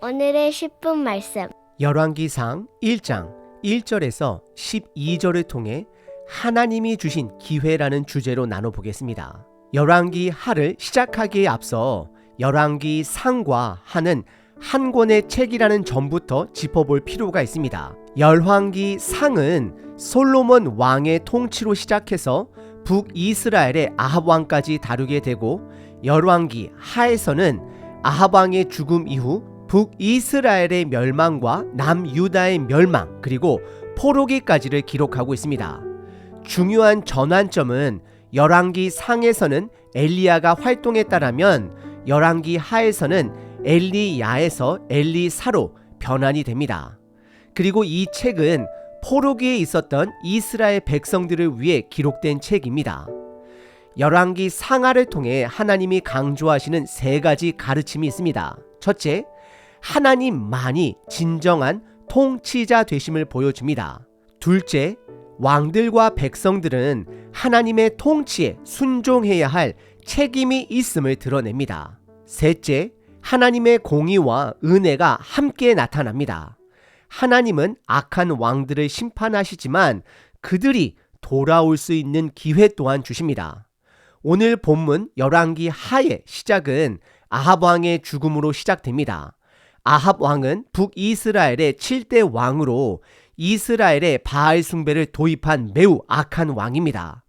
오늘의 10분 말씀. 열왕기상 1장 1절에서 12절을 통해 하나님이 주신 기회라는 주제로 나눠보겠습니다. 열왕기 하를 시작하기에 앞서 열왕기 상과 하는 한 권의 책이라는 점부터 짚어볼 필요가 있습니다. 열왕기 상은 솔로몬 왕의 통치로 시작해서 북이스라엘의 아합 왕까지 다루게 되고, 열왕기 하에서는 아합 왕의 죽음 이후 북이스라엘의 멸망과 남유다의 멸망, 그리고 포로기까지를 기록하고 있습니다. 중요한 전환점은 열왕기 상에서는 엘리야가 활동했다라면 열왕기 하에서는 엘리야에서 엘리사로 변환이 됩니다. 그리고 이 책은 포로기에 있었던 이스라엘 백성들을 위해 기록된 책입니다. 열왕기 상하를 통해 하나님이 강조하시는 세 가지 가르침이 있습니다. 첫째, 하나님만이 진정한 통치자 되심을 보여줍니다. 둘째, 왕들과 백성들은 하나님의 통치에 순종해야 할 책임이 있음을 드러냅니다. 셋째, 하나님의 공의와 은혜가 함께 나타납니다. 하나님은 악한 왕들을 심판하시지만 그들이 돌아올 수 있는 기회 또한 주십니다. 오늘 본문 열왕기 하의 시작은 아합 왕의 죽음으로 시작됩니다. 아합 왕은 북이스라엘의 7대 왕으로 이스라엘의 바알 숭배를 도입한 매우 악한 왕입니다.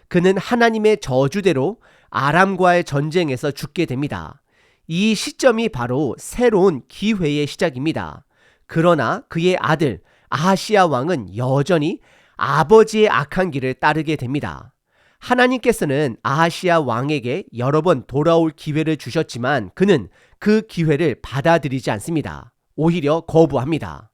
그는 하나님의 저주대로 아람과의 전쟁에서 죽게 됩니다. 이 시점이 바로 새로운 기회의 시작입니다. 그러나 그의 아들 아하시야 왕은 여전히 아버지의 악한 길을 따르게 됩니다. 하나님께서는 아하시야 왕에게 여러 번 돌아올 기회를 주셨지만 그는 그 기회를 받아들이지 않습니다. 오히려 거부합니다.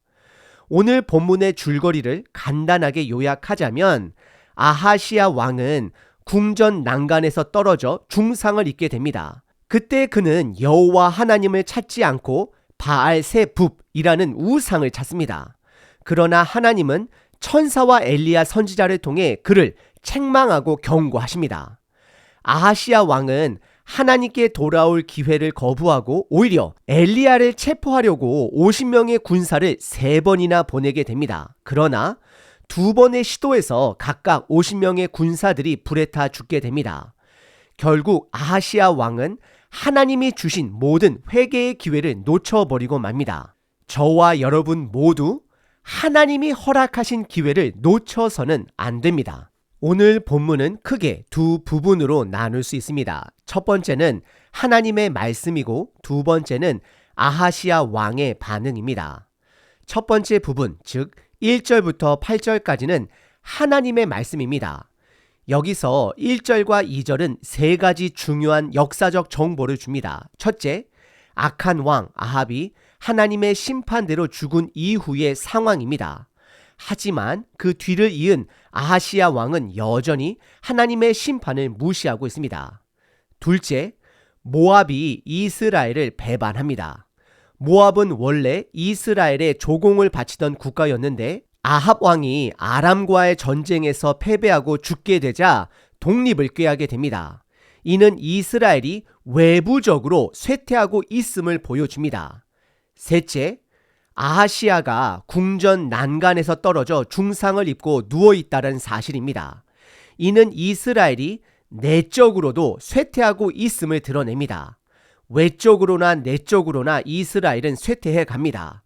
오늘 본문의 줄거리를 간단하게 요약하자면 아하시야 왕은 궁전 난간에서 떨어져 중상을 입게 됩니다. 그때 그는 여호와 하나님을 찾지 않고 바알세붑이라는 우상을 찾습니다. 그러나 하나님은 천사와 엘리야 선지자를 통해 그를 책망하고 경고하십니다. 아하시야 왕은 하나님께 돌아올 기회를 거부하고 오히려 엘리야를 체포하려고 50명의 군사를 3번이나 보내게 됩니다. 그러나 2번의 시도에서 각각 50명의 군사들이 불에 타 죽게 됩니다. 결국 아하시야 왕은 하나님이 주신 모든 회개의 기회를 놓쳐버리고 맙니다. 저와 여러분 모두 하나님이 허락하신 기회를 놓쳐서는 안 됩니다. 오늘 본문은 크게 두 부분으로 나눌 수 있습니다. 첫 번째는 하나님의 말씀이고 두 번째는 아하시야 왕의 반응입니다. 첫 번째 부분, 즉 1절부터 8절까지는 하나님의 말씀입니다. 여기서 1절과 2절은 세 가지 중요한 역사적 정보를 줍니다. 첫째, 악한 왕 아합이 하나님의 심판대로 죽은 이후의 상황입니다. 하지만 그 뒤를 이은 아하시야 왕은 여전히 하나님의 심판을 무시하고 있습니다. 둘째, 모압이 이스라엘을 배반합니다. 모압은 원래 이스라엘의 조공을 바치던 국가였는데 아합 왕이 아람과의 전쟁에서 패배하고 죽게 되자 독립을 꾀하게 됩니다. 이는 이스라엘이 외부적으로 쇠퇴하고 있음을 보여줍니다. 셋째, 아하시야가 궁전 난간에서 떨어져 중상을 입고 누워있다는 사실입니다. 이는 이스라엘이 내적으로도 쇠퇴하고 있음을 드러냅니다. 외적으로나 내적으로나 이스라엘은 쇠퇴해 갑니다.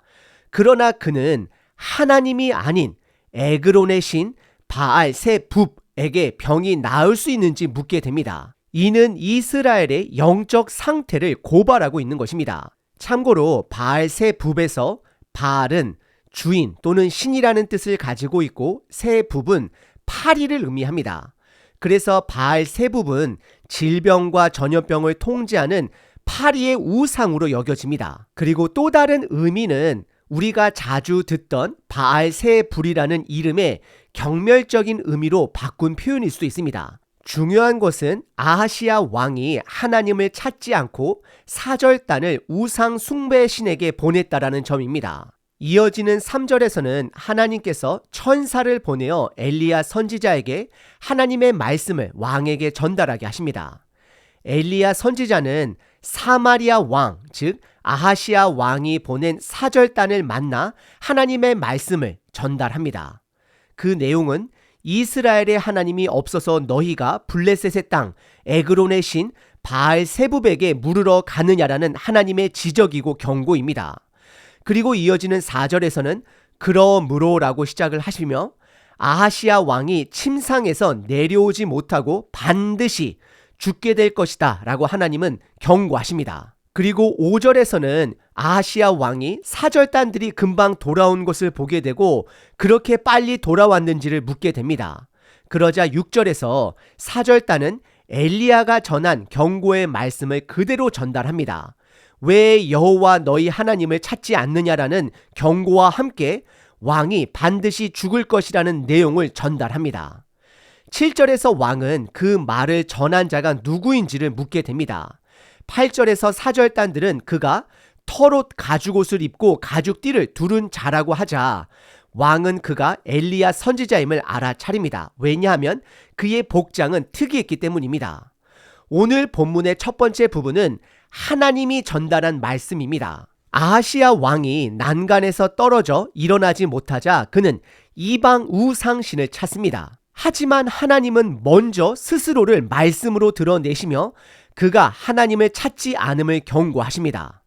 그러나 그는 하나님이 아닌 에그론의 신 바알세붑에게 병이 나을 수 있는지 묻게 됩니다. 이는 이스라엘의 영적 상태를 고발하고 있는 것입니다. 참고로 바알세붑에서 바알은 주인 또는 신이라는 뜻을 가지고 있고 세붑은 파리를 의미합니다. 그래서 바알세붑은 질병과 전염병을 통제하는 파리의 우상으로 여겨집니다. 그리고 또 다른 의미는 우리가 자주 듣던 바알세불이라는 이름의 경멸적인 의미로 바꾼 표현일 수도 있습니다. 중요한 것은 아하시야 왕이 하나님을 찾지 않고 사절단을 우상 숭배 신에게 보냈다라는 점입니다. 이어지는 3절에서는 하나님께서 천사를 보내어 엘리야 선지자에게 하나님의 말씀을 왕에게 전달하게 하십니다. 엘리야 선지자는 사마리아 왕, 즉 아하시아 왕이 보낸 사절단을 만나 하나님의 말씀을 전달합니다. 그 내용은 이스라엘의 하나님이 없어서 너희가 블레셋의 땅 에그론의 신 바알세붑에게 물으러 가느냐라는 하나님의 지적이고 경고입니다. 그리고 이어지는 4절에서는 그러므로라고 시작을 하시며 아하시아 왕이 침상에서 내려오지 못하고 반드시 죽게 될 것이다 라고 하나님은 경고하십니다. 그리고 5절에서는 아하시아 왕이 사절단들이 금방 돌아온 것을 보게 되고 그렇게 빨리 돌아왔는지를 묻게 됩니다. 그러자 6절에서 사절단은 엘리야가 전한 경고의 말씀을 그대로 전달합니다. 왜 여호와 너희 하나님을 찾지 않느냐라는 경고와 함께 왕이 반드시 죽을 것이라는 내용을 전달합니다. 7절에서 왕은 그 말을 전한 자가 누구인지를 묻게 됩니다. 8절에서 사절단들은 그가 털옷 가죽옷을 입고 가죽띠를 두른 자라고 하자 왕은 그가 엘리야 선지자임을 알아차립니다. 왜냐하면 그의 복장은 특이했기 때문입니다. 오늘 본문의 첫 번째 부분은 하나님이 전달한 말씀입니다. 아하시아 왕이 난간에서 떨어져 일어나지 못하자 그는 이방 우상신을 찾습니다. 하지만 하나님은 먼저 스스로를 말씀으로 드러내시며 그가 하나님을 찾지 않음을 경고하십니다.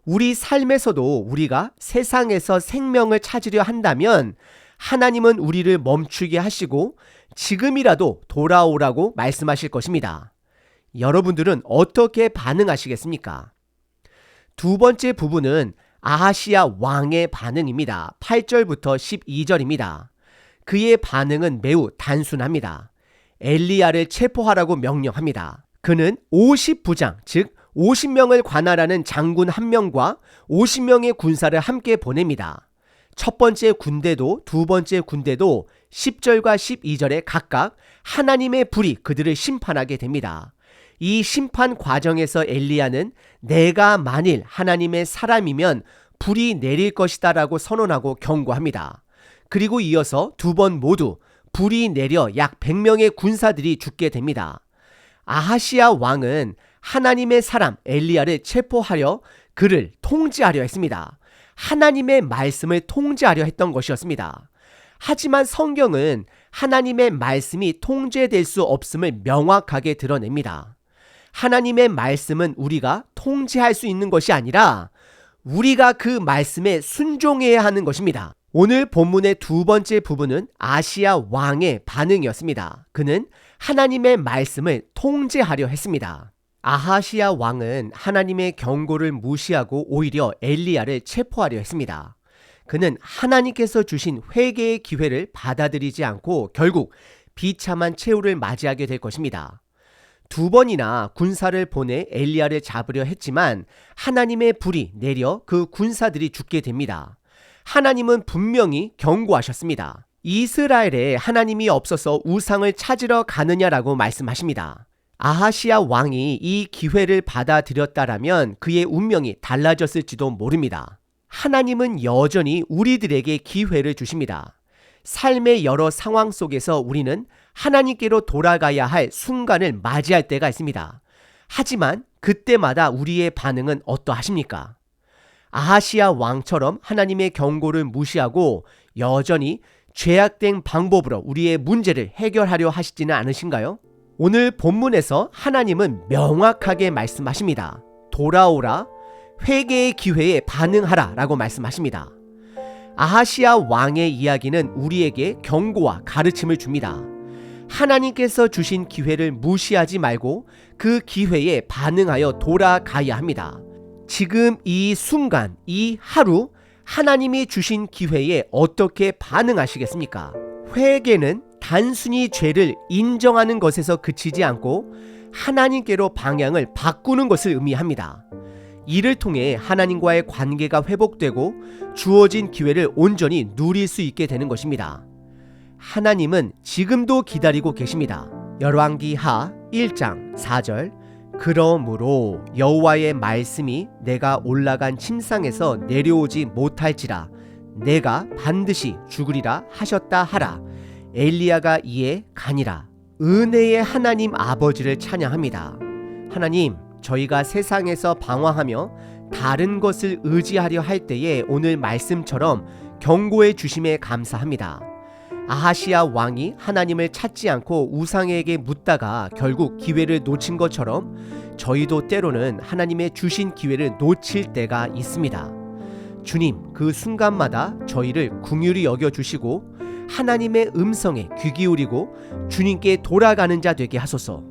우리 삶에서도 우리가 세상에서 생명을 찾으려 한다면 하나님은 우리를 멈추게 하시고 지금이라도 돌아오라고 말씀하실 것입니다. 여러분들은 어떻게 반응하시겠습니까? 두 번째 부분은 아하시아 왕의 반응입니다. 8절부터 12절입니다. 그의 반응은 매우 단순합니다. 엘리야를 체포하라고 명령합니다. 그는 50부장, 즉 50명을 관할하는 장군 1명과 50명의 군사를 함께 보냅니다. 첫 번째 군대도 두 번째 군대도 10절과 12절에 각각 하나님의 불이 그들을 심판하게 됩니다. 이 심판 과정에서 엘리야는 내가 만일 하나님의 사람이면 불이 내릴 것이다 라고 선언하고 경고합니다. 그리고 이어서 두 번 모두 불이 내려 약 100명의 군사들이 죽게 됩니다. 아하시아 왕은 하나님의 사람 엘리야를 체포하려 그를 통제하려 했습니다. 하나님의 말씀을 통제하려 했던 것이었습니다. 하지만 성경은 하나님의 말씀이 통제될 수 없음을 명확하게 드러냅니다. 하나님의 말씀은 우리가 통제할 수 있는 것이 아니라 우리가 그 말씀에 순종해야 하는 것입니다. 오늘 본문의 두 번째 부분은 아시아 왕의 반응이었습니다. 그는 하나님의 말씀을 통제하려 했습니다. 아하시아 왕은 하나님의 경고를 무시하고 오히려 엘리야를 체포하려 했습니다. 그는 하나님께서 주신 회개의 기회를 받아들이지 않고 결국 비참한 최후를 맞이하게 될 것입니다. 두 번이나 군사를 보내 엘리야를 잡으려 했지만 하나님의 불이 내려 그 군사들이 죽게 됩니다. 하나님은 분명히 경고하셨습니다. 이스라엘에 하나님이 없어서 우상을 찾으러 가느냐라고 말씀하십니다. 아하시아 왕이 이 기회를 받아들였다라면 그의 운명이 달라졌을지도 모릅니다. 하나님은 여전히 우리들에게 기회를 주십니다. 삶의 여러 상황 속에서 우리는 하나님께로 돌아가야 할 순간을 맞이할 때가 있습니다. 하지만 그때마다 우리의 반응은 어떠하십니까? 아하시아 왕처럼 하나님의 경고를 무시하고 여전히 죄악된 방법으로 우리의 문제를 해결하려 하시지는 않으신가요? 오늘 본문에서 하나님은 명확하게 말씀하십니다. 돌아오라, 회개의 기회에 반응하라 라고 말씀하십니다. 아하시아 왕의 이야기는 우리에게 경고와 가르침을 줍니다. 하나님께서 주신 기회를 무시하지 말고 그 기회에 반응하여 돌아가야 합니다. 지금 이 순간, 이 하루 하나님이 주신 기회에 어떻게 반응하시겠습니까? 회개는 단순히 죄를 인정하는 것에서 그치지 않고 하나님께로 방향을 바꾸는 것을 의미합니다. 이를 통해 하나님과의 관계가 회복되고 주어진 기회를 온전히 누릴 수 있게 되는 것입니다. 하나님은 지금도 기다리고 계십니다. 열왕기하 1장 4절 그러므로 여호와의 말씀이 내가 올라간 침상에서 내려오지 못할지라 내가 반드시 죽으리라 하셨다 하라. 엘리야가 이에 가니라. 은혜의 하나님 아버지를 찬양합니다. 하나님, 저희가 세상에서 방황하며 다른 것을 의지하려 할 때에 오늘 말씀처럼 경고해 주심에 감사합니다. 아하시아 왕이 하나님을 찾지 않고 우상에게 묻다가 결국 기회를 놓친 것처럼 저희도 때로는 하나님의 주신 기회를 놓칠 때가 있습니다. 주님, 그 순간마다 저희를 긍휼히 여겨주시고 하나님의 음성에 귀 기울이고 주님께 돌아가는 자 되게 하소서.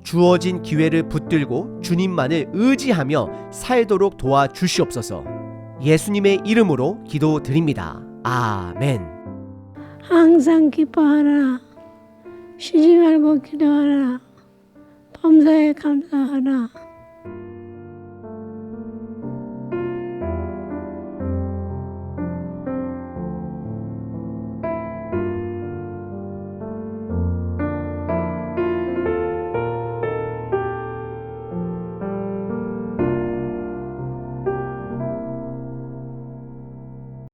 주어진 기회를 붙들고 주님만을 의지하며 살도록 도와주시옵소서. 예수님의 이름으로 기도드립니다. 아멘. 항상 기뻐하라. 쉬지 말고 기도하라. 범사에 감사하라.